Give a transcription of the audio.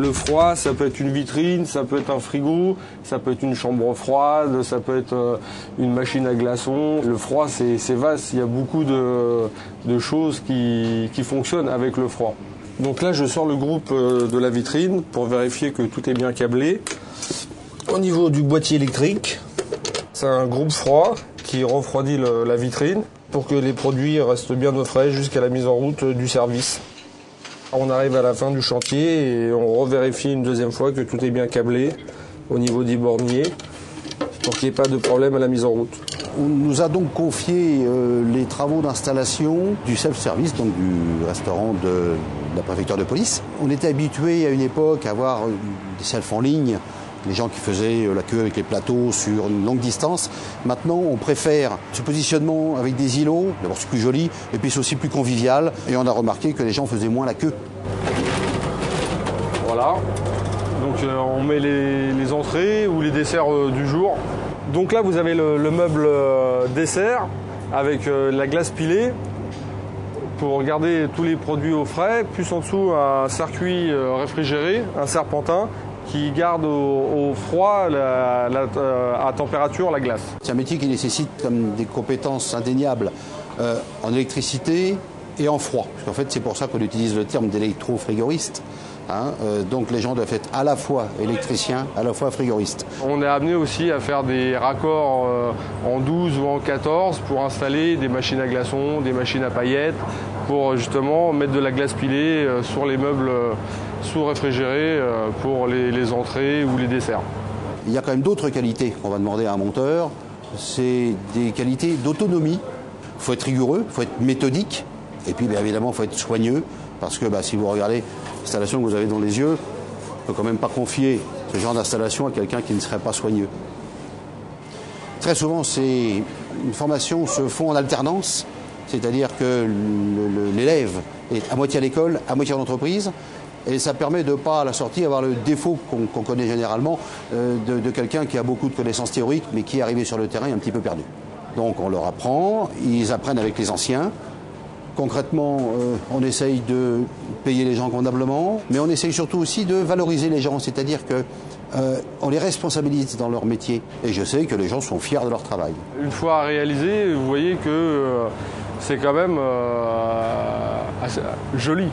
Le froid, ça peut être une vitrine, ça peut être un frigo, ça peut être une chambre froide, ça peut être une machine à glaçons. Le froid, c'est vaste, il y a beaucoup de choses qui fonctionnent avec le froid. Donc là, je sors le groupe de la vitrine pour vérifier que tout est bien câblé. Au niveau du boîtier électrique, c'est un groupe froid qui refroidit la vitrine pour que les produits restent bien au frais jusqu'à la mise en route du service. On arrive à la fin du chantier et on revérifie une deuxième fois que tout est bien câblé au niveau des borniers pour qu'il n'y ait pas de problème à la mise en route. On nous a donc confié les travaux d'installation du self-service, donc du restaurant de la préfecture de police. On était habitué à une époque à avoir des selfs en ligne, les gens qui faisaient la queue avec les plateaux sur une longue distance. Maintenant, on préfère ce positionnement avec des îlots. D'abord, c'est plus joli, et puis c'est aussi plus convivial. Et on a remarqué que les gens faisaient moins la queue. Voilà. Donc on met les entrées ou les desserts du jour. Donc là, vous avez le meuble dessert avec la glace pilée pour garder tous les produits au frais. Plus en dessous, un circuit réfrigéré, un serpentin, qui garde au froid, à température, la glace. C'est un métier qui nécessite comme des compétences indéniables en électricité et en froid. Parce qu'en fait, c'est pour ça qu'on utilise le terme d'électro-frigoriste. Donc les gens doivent être à la fois électriciens, à la fois frigoristes. On est amené aussi à faire des raccords en 12 ou en 14 pour installer des machines à glaçons, des machines à paillettes, pour justement mettre de la glace pilée sur les meubles sous-réfrigérés pour les entrées ou les desserts. Il y a quand même d'autres qualités qu'on va demander à un monteur. C'est des qualités d'autonomie. Il faut être rigoureux, il faut être méthodique. Et puis bien évidemment, il faut être soigneux. Parce que si vous regardez l'installation que vous avez dans les yeux, on ne peut quand même pas confier ce genre d'installation à quelqu'un qui ne serait pas soigneux. Très souvent, les formations se font en alternance. C'est-à-dire que l'élève est à moitié à l'école, à moitié en entreprise. Et ça permet de ne pas, à la sortie, avoir le défaut qu'on connaît généralement de quelqu'un qui a beaucoup de connaissances théoriques, mais qui est arrivé sur le terrain un petit peu perdu. Donc on leur apprend, ils apprennent avec les anciens. Concrètement, on essaye de payer les gens convenablement, mais on essaye surtout aussi de valoriser les gens, c'est-à-dire qu'on les responsabilise dans leur métier. Et je sais que les gens sont fiers de leur travail. Une fois réalisé, vous voyez que c'est quand même assez joli.